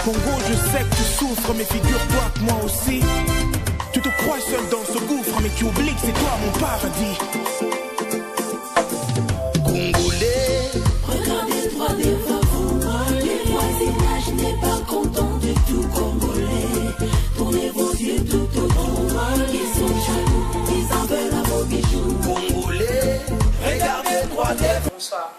Congo, je sais que tu souffres, mais figure-toi que moi aussi. Tu te crois seul dans ce gouffre, mais tu oublies que c'est toi mon paradis. Congolais, regardez droit devant vous. Le voisinage n'est pas content du tout. Congolais, tournez vos yeux tout autour. Ils sont jaloux, ils en veulent à vos bijoux. Congolais, regardez droit devant. Bonsoir.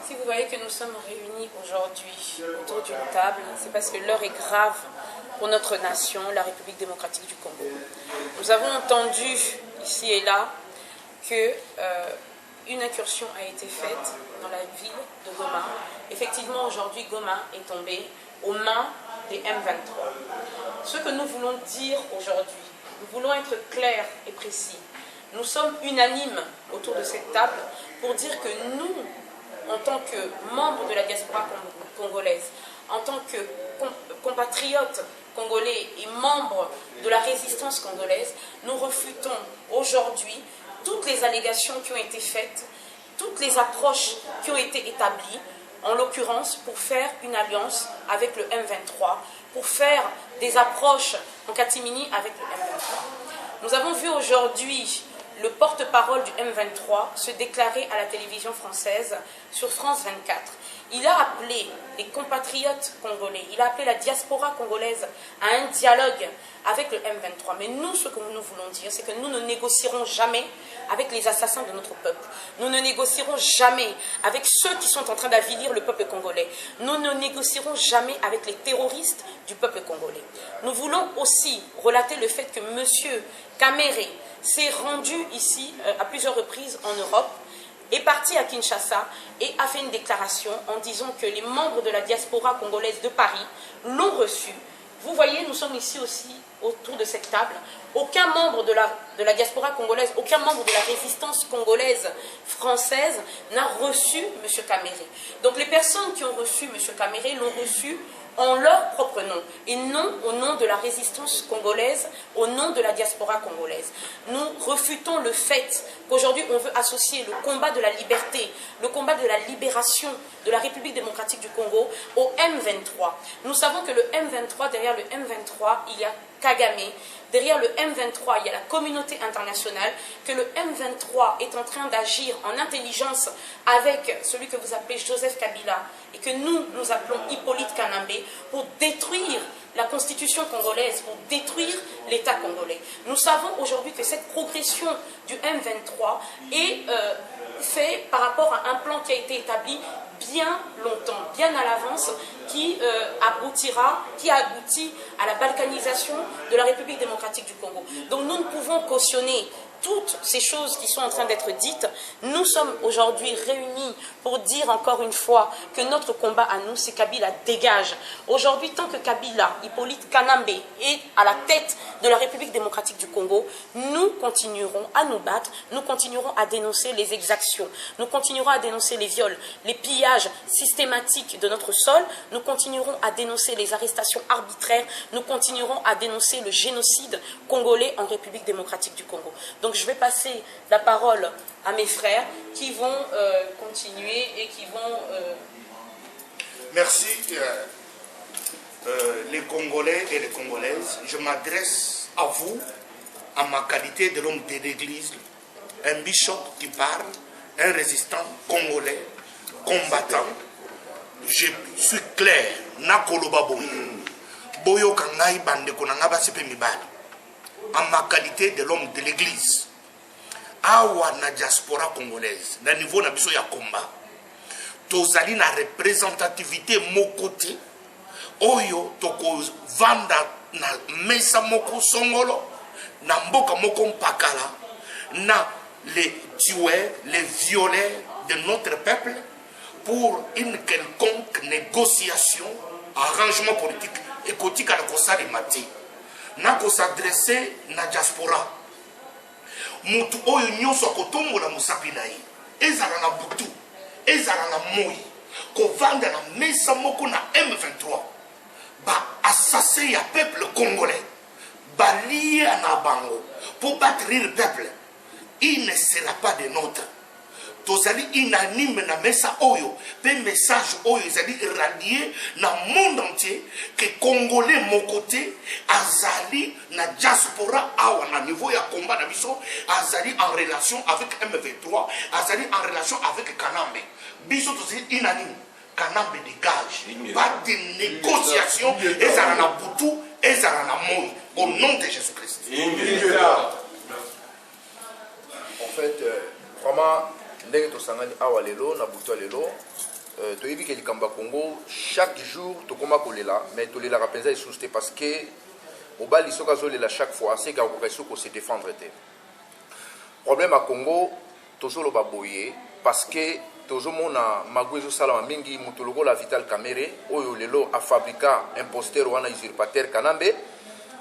Si vous voyez que nous sommes réunis aujourd'hui autour d'une table, c'est parce que l'heure est grave pour notre nation, la République démocratique du Congo. Nous avons entendu ici et là que une incursion a été faite dans la ville de Goma. Effectivement, aujourd'hui, Goma est tombé aux mains des M23. Ce que nous voulons dire aujourd'hui, nous voulons être clairs et précis. Nous sommes unanimes autour de cette table pour dire que nous, en tant que membres de la diaspora congolaise, en tant que compatriotes congolais et membres de la résistance congolaise, nous refutons aujourd'hui toutes les allégations qui ont été faites, toutes les approches qui ont été établies, en l'occurrence pour faire une alliance avec le M23, pour faire des approches en catimini avec le M23. Nous avons vu aujourd'hui le porte-parole du M23 se déclarer à la télévision française sur France 24. Il a appelé les compatriotes congolais, il a appelé la diaspora congolaise à un dialogue avec le M23. Mais nous, ce que nous voulons dire, c'est que nous ne négocierons jamais avec les assassins de notre peuple. Nous ne négocierons jamais avec ceux qui sont en train d'avilir le peuple congolais. Nous ne négocierons jamais avec les terroristes du peuple congolais. Nous voulons aussi relater le fait que M. Kamere s'est rendu ici à plusieurs reprises en Europe, est parti à Kinshasa et a fait une déclaration en disant que les membres de la diaspora congolaise de Paris l'ont reçu. Vous voyez, nous sommes ici aussi autour de cette table. Aucun membre de la diaspora congolaise, aucun membre de la résistance congolaise française n'a reçu M. Kamere. Donc les personnes qui ont reçu M. Kamere l'ont reçu en leur propre nom, et non au nom de la résistance congolaise, au nom de la diaspora congolaise. Nous refutons le fait qu'aujourd'hui on veut associer le combat de la liberté, le combat de la libération de la République démocratique du Congo au M23. Nous savons que le M23, derrière le M23, il y a Kagame. Derrière le M23, il y a la communauté internationale, que le M23 est en train d'agir en intelligence avec celui que vous appelez Joseph Kabila et que nous appelons Hippolyte Kanambe pour détruire la constitution congolaise, pour détruire l'État congolais. Nous savons aujourd'hui que cette progression du M23 est faite par rapport à un plan qui a été établi bien longtemps, bien à l'avance, qui a abouti à la balkanisation de la République démocratique du Congo. Donc nous ne pouvons cautionner toutes ces choses qui sont en train d'être dites. Nous sommes aujourd'hui réunis pour dire encore une fois que notre combat à nous, c'est Kabila dégage. Aujourd'hui, tant que Kabila, Hippolyte Kanambe est à la tête de la République démocratique du Congo, nous continuerons à nous battre, nous continuerons à dénoncer les exactions, nous continuerons à dénoncer les viols, les pillages systématiques de notre sol, nous continuerons à dénoncer les arrestations arbitraires, nous continuerons à dénoncer le génocide congolais en République démocratique du Congo. Donc je vais passer la parole à mes frères qui vont continuer et qui vont... Merci les Congolais et les Congolaises. Je m'adresse à vous, à ma qualité de l'homme de l'Église, un bishop qui parle, un résistant congolais, combattant. Je suis clair, Nakoloba Boyo Kangai Bande Konangaba Sepemibali. En ma qualité de l'homme de l'église, awa na diaspora congolaise, na niveau na biso ya combat, tozali na représentativité mokote, oyo toko vanda na mesa moko songolo, na mboka moko mpakala, na les tueurs, les violeurs de notre peuple, pour une quelconque négociation, arrangement politique, et kotika na kosali mati. Nako s'adresser na diaspora mutu oyo nyonso akotombola musapi na ye ezala na butu ezala na moi kovanda na mesa moko na M23 ba assassin ya peuple congolais balia na bango pour battre le peuple il ne sera pas de nôtre tozali unanime na mesa oyo pe message oyo ezali radié na monde entier que congolais mon côté azali na diaspora awa na niveau ya combat na biso azali en relation avec M23 azali en relation avec Kanambe biso tozali unanime Kanambe dégage pas de négociation ezala na butu ezala na moi au nom de Jésus-Christ. En fait vraiment ndenge tosangani awa lelo na butu lelo toyebi ke likamba Congo chaque jour tokoma kolela mais tolela rapenza isuste parce que obali soka zolela chaque fois c'est ka ko se défendre te problème à Congo tozolo baboye parce que tozomona magwezo salama mingi mutologo la Vital Kamerhe oyo lelo a fabriquer imposteur wana usurpateur Kanambe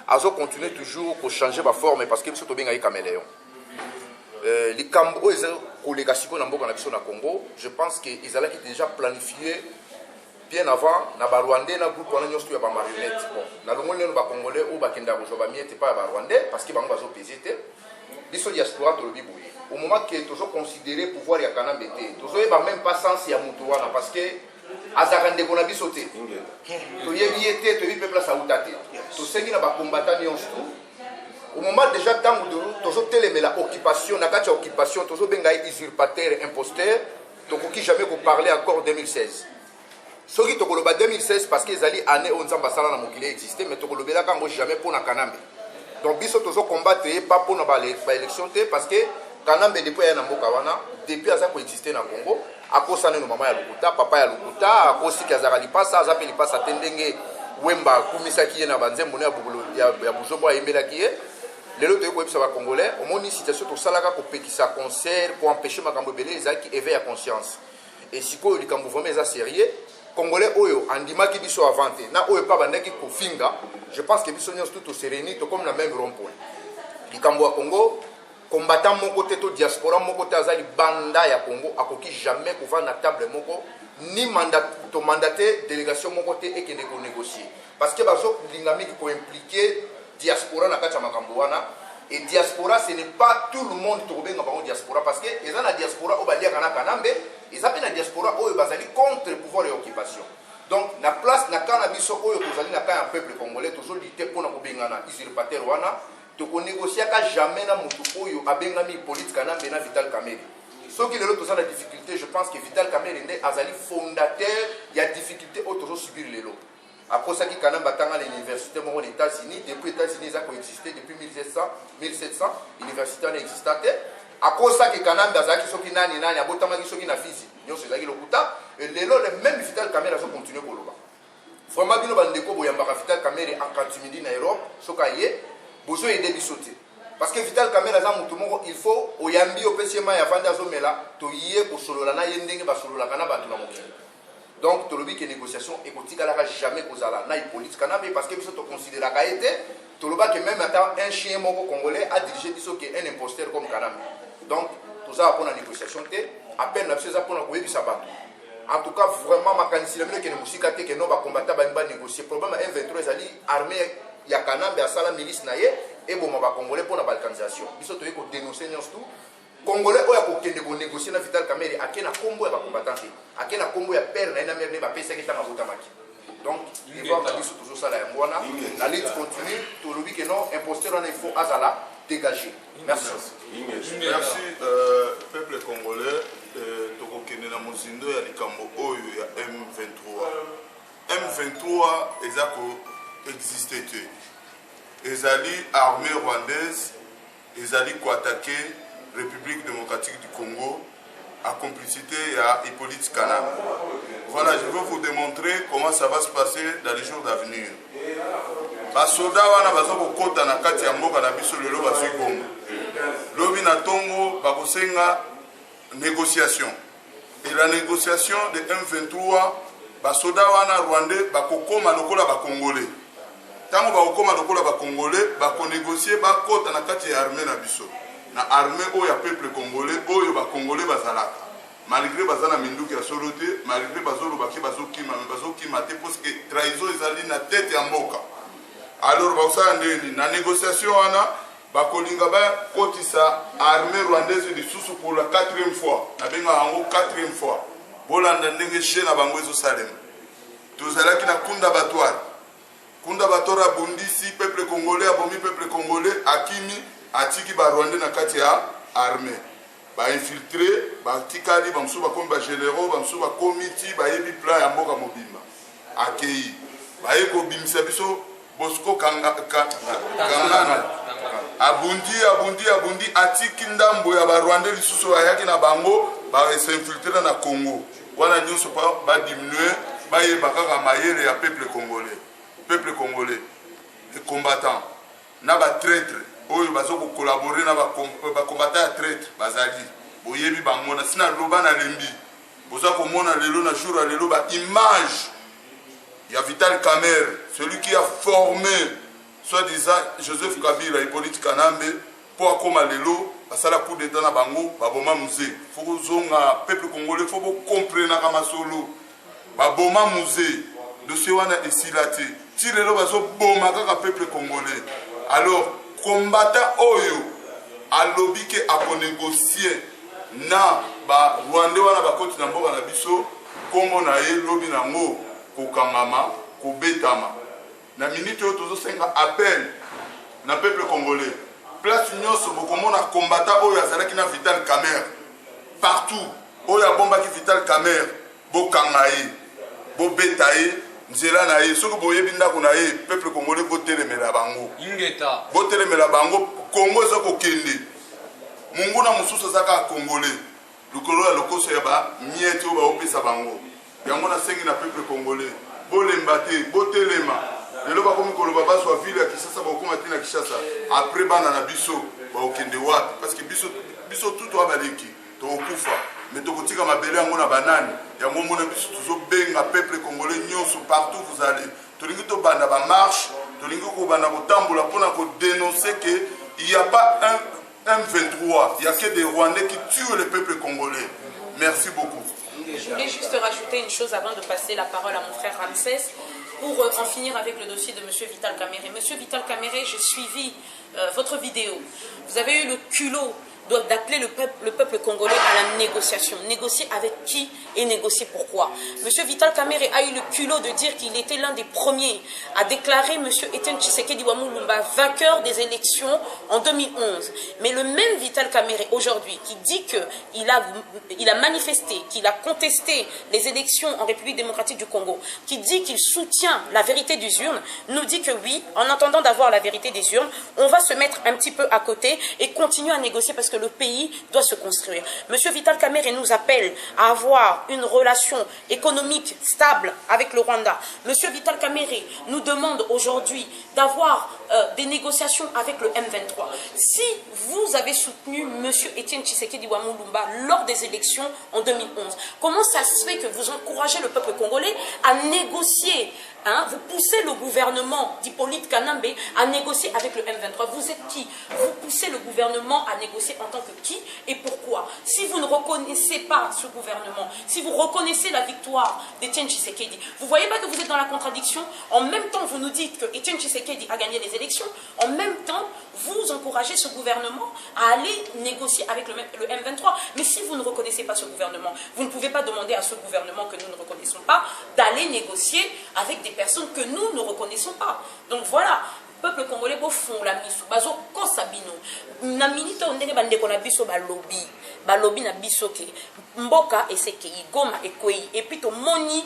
azo continuer toujours pour changer ba forme parce que biso to benga ikameleon les cambo ils collègues siko na mboka na biso na Congo je pense que ils allaient déjà planifié bien avant na ba Rwandais na groupe wana nyosto ya ba marionnette bon na longo leno ba congolais ou ba kenda ko ba miete pas ba Rwandais parce que bango bazo pesiter biso diaspora to biboye au moment que toujours considéré pouvoir ya Kanambe te toujours ba même pas sens ya mutu wana parce que azakande kona biso te to yebi ete to bi peuple sa utate to sengi na ba combattant nyonso au moment déjà tant de toujours télémela occupation na kati occupation toujours benga usurpateur imposteur to ko ki jamais ko parler encore 2016 soki to koloba 2016 parce que ezali année on nzamba sala na mokili existait mais to kolobela kango jamais pour na Kanambe donc biso toujours combattre pas pour na ba élection te parce que Kanambe depuis ya na mboka wana depuis aza ko exister na Congo akosana no mama ya lukuta papa ya lukuta akosi kazaka lipasa azape lipasa tendenge wemba kumisaki ye na banzembo ya bugulu ya buzobo ayembelaki ye lelo to yebisa ba congolais omoni situation to salaka ko pekisa concert pour empêcher makambo belé ezaki éveil à conscience et sikoyo likambo vraiment eza sérieux congolais oyo andimaki biso avanté na oyo pa bandaki ko finga je pense que biso nyos tout se réunit to comme la même rond-point likambo ya Congo combattant mon côté to diaspora mon côté azali banda ya Congo akoki jamais ko vendre na table moko ni mandat to mandaté délégation mon côté et que ne ko négocier parce que bazo lingami ko impliquer diaspora na kati ya makambo wana et diaspora ce n'est pas tout le monde to benga bango diaspora parce que eza na diaspora o balia kana Kanambe eza pe na diaspora oyo bazali contre le pouvoir et occupation donc na place na kana biso oyo kozali na kana peuple congolais toujours lutter pour na ko bengana usurpateur wana to ko négocier ka jamais na mutu oyo abengami politique Kanambe na Vital Kamerhe soki lelo to ça la difficulté je pense que Vital Kamerhe nde azali fondateur ya difficulté o toujours subir lelo après ça qui Kanambe atanga l'université aux États-Unis depuis les États-Unis ça coexisté depuis 1700 université n'a existé après ça qui Kanambe azaki soki nani abotama ki soki na fizi nyonso ezaki lokuta et lelo le même Vital Kamerhe a continué koloba vraiment bino bandeko boyamba Vital Kamerhe en kantimidi na Europe sokaye bozo aider bisote parce que Vital Kamerhe za mutu moko il faut oyambi opesema ya vanda zomela to yie ko solola na yendenge ba solola kana ba tuna mokili. Donc, tu as dit que les négociations écoutiques n'ont jamais causé la politique parce que tu considères que même un chien congolais a dirigé un imposteur comme Kanambe. Donc, tout ça pour la négociation, à peine la chose pour la sabat. En tout cas, vraiment, ma candidature que les musiques que nous combattants va négocier. Le problème est que M23 armée ya Kanambe à la milice naie et bon ma congolais pour la balkanisation. Ils sont tous dénoncer tout. Congolais oya ko kende ko négocier na Vital Kamerhe akena kombo ya ba combattant akena kombo ya père na ina mère ne ba pesa kita mabuta maki donc il va biso toujours ça la ngwana la lutte continue to lobi que non imposteur on il faut azala dégager merci merci peuple congolais to ko kende na mozindo ya likambo oyo ya M23 ezako exister ezali armée rwandaise ezali ko attaquer République démocratique du Congo à complicité à Hippolyte Kanambe. Voilà, je vais vous démontrer comment ça va se passer dans les jours d'avenir. Basoda wana bazoko kota na kati ya mboka na biso lelo bazwi Congo. Lobi na tongo bakosenga négociation. Et la négociation de M23 basoda wana rwandais bakokoma lokola ba congolais. Tango bakokoma lokola ba congolais bakonégocier bakota na kati ya armée na biso. Na armée oyo peuple congolais oyo ba congolais bazalaka malgré bazana minduki ya solote malgré bazolo baki bazokima te parce que trahison ezali na tête ya mboka alors bausala ndeni na négociation wana bakolinga bakotisa armée rwandaise lisusu pour la 4e fois nabenga yango 4e fois bolanda ndenge je na bango ezosalema tozalaki na kunda batoire abundisi peuple congolais abomi peuple congolais akimi atiki barwandais na kati ya armée bainfiltré batikali bamosusu bakomi bagénéraux bamosusu bakomi ti bayebi plan ya mboka mobimba akei baye kobimisa biso Bosco Kangana abundi atiki ndambo ya barwandais lisusu bayaki na bango bainfiltré na Congo wana nyonso badiminuer bayeba kaka mayele ya peuple congolais les combattants na batraître oyo bazo collaborer na bakombatant ya traître bazali boyebi bango na sina loba na lembi boza komona lelo na jour ya lelo ba image il y a Vital Kamerhe, celui qui a formé, soi-disant, Joseph Kabila et Hippolyte Kanambe, pour akoma lelo, basala coup d'état na bango, baboma musée. Faut que zonga peuple congolais, faut que comprendre kama solo. Baboma musée, dossier wana esilate. Ti lelo bazo boma kaka peuple congolais. Alors, combattant oyo, alobi ke ako négocier na ba Rwandais wana bakoti na mboka na biso, kombo na ye lobi nango. Kokangama, Kobetama. Na minute oyo tozosenga appel na peuple congolais. Place nyonso bokomona combattant oyo azalaki na Vital Kamerhe. Partout oyo abombaki Vital Kamerhe, bokanga ye, bobeta ye, nzela na ye. Soki boyebi ndako na ye, peuple congolais botelemela bango. Ingeta. Botelemela bango, Congo ezoko kende. Munguna mususu azaka congolais. Lukolo ya lokoso ya ba miete oyo baopesa bango. Yango na sengi na peuple congolais bolemba te botelema lelo bakomi koloba bazwa ville ya Kinshasa bakoma te na Kinshasa après bana na biso baokende wapi parce que biso tout abaleki tokufa mais tokotika mabele yango na banani yango mona biso tozobenga peuple congolais nyonso partout vous allez tolingi to banda ba marche tolingi ko banda kotambola pona ko dénoncer que il y a pas un 23 il y a que des Rwandais qui tuent le peuple congolais. Merci beaucoup. Je voulais juste rajouter une chose avant de passer la parole à mon frère Ramsès pour en finir avec le dossier de M. Vital Kamerhe. Monsieur Vital Kamerhe, j'ai suivi votre vidéo. Vous avez eu le culot d'appeler le peuple congolais à la négociation. Négocier avec qui et négocier pourquoi? Monsieur Vital Kamerhe a eu le culot de dire qu'il était l'un des premiers à déclarer Monsieur Etienne Tshisekedi Wamulumba vainqueur des élections en 2011. Mais le même Vital Kamerhe aujourd'hui qui dit qu'il a manifesté, qu'il a contesté les élections en République démocratique du Congo, qui dit qu'il soutient la vérité des urnes, nous dit que oui, en attendant d'avoir la vérité des urnes, on va se mettre un petit peu à côté et continuer à négocier parce que le pays doit se construire. Monsieur Vital Kamerhe nous appelle à avoir une relation économique stable avec le Rwanda. Monsieur Vital Kamerhe nous demande aujourd'hui d'avoir des négociations avec le M23. Si vous avez soutenu Monsieur Etienne Tshisekedi Wamulumba lors des élections en 2011, comment ça se fait que vous encouragez le peuple congolais à négocier? Vous poussez le gouvernement d'Hippolyte Kanambe à négocier avec le M23. Vous êtes qui? Vous poussez le gouvernement à négocier en tant que qui et pourquoi? Si vous ne reconnaissez pas ce gouvernement, si vous reconnaissez la victoire d'Etienne Tshisekedi, vous ne voyez pas que vous êtes dans la contradiction? En même temps, vous nous dites que Etienne Tshisekedi a gagné les élections. En même temps, vous encouragez ce gouvernement à aller négocier avec le M23. Mais si vous ne reconnaissez pas ce gouvernement, vous ne pouvez pas demander à ce gouvernement que nous ne reconnaissons pas d'aller négocier avec des personnes que nous ne reconnaissons pas. Donc voilà, peuple congolais font la miso, bazo kosabino. Na minute ondenge bandeko na biso balobi na biso ke mboka eseke igoma ekoi et puis to moni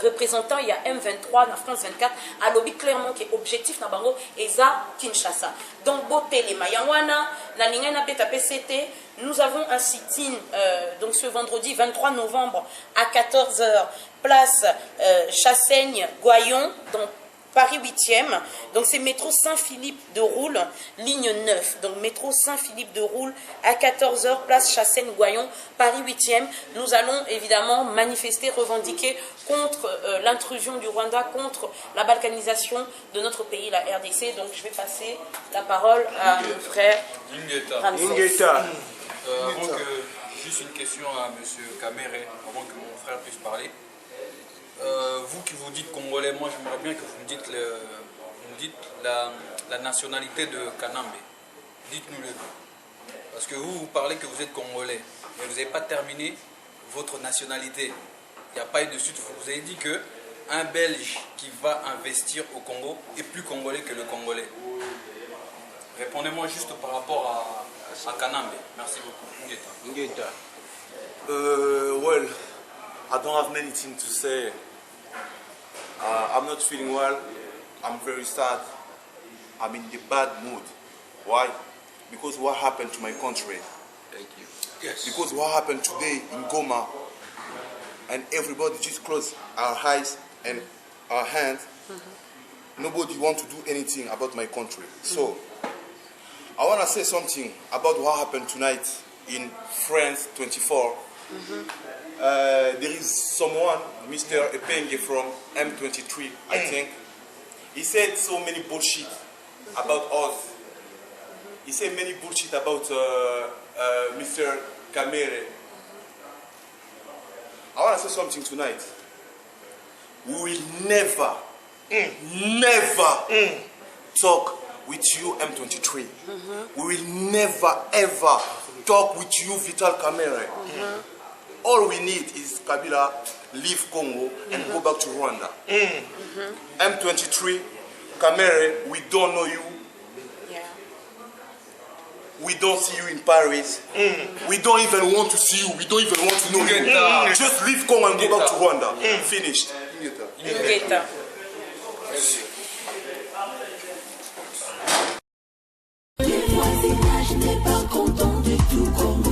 représentant il y a M23 na France 24 a lobby clairement que objectif na bango eza Kinshasa. Donc botelema yangwana na ninga na beta PCT, nous avons un sit-in donc ce vendredi 23 novembre à 14h place Chassaigne-Goyon, donc Paris 8e, donc c'est métro Saint-Philippe de Roule, ligne 9, donc métro Saint-Philippe de Roule à 14h, place Chassaigne-Goyon, Paris 8e. Nous allons évidemment manifester, revendiquer contre l'intrusion du Rwanda, contre la balkanisation de notre pays, la RDC. Donc je vais passer la parole à mon frère Ramsès. Avant que, juste une question à M. Kamerhe, avant que mon frère puisse parler. Vous qui vous dites congolais, moi j'aimerais bien que vous me dites, la nationalité de Kanambe. Dites-nous-le. Parce que vous parlez que vous êtes Congolais, mais vous n'avez pas terminé votre nationalité. Il n'y a pas eu de suite. Vous avez dit qu'un Belge qui va investir au Congo est plus Congolais que le Congolais. Répondez-moi juste par rapport à Kanambe. Merci beaucoup. Ngeta. Well, I don't have many things to say. I'm not feeling well. I'm very sad. I'm in the bad mood. Why? Because what happened to my country. Thank you. Yes. Because what happened today in Goma, and everybody just closed our eyes and our hands. Nobody want to do anything about my country. So, I want to say something about what happened tonight in France 24. There is someone, Mr. Epenge from M23, I think. He said so many bullshit about us. He said many bullshit about Mr. Kamere. I want to say something tonight. We will never, never talk with you, M23. We will never, ever talk with you, Vital Kamere. All we need is Kabila leave Congo and go back to Rwanda. M23, Kamere, we don't know you. We don't see you in Paris. We don't even want to see you. We don't even want to know you. Just leave Congo and go back to Rwanda. Finished. Ngeta. Le voisinage n'est pas content du tout comme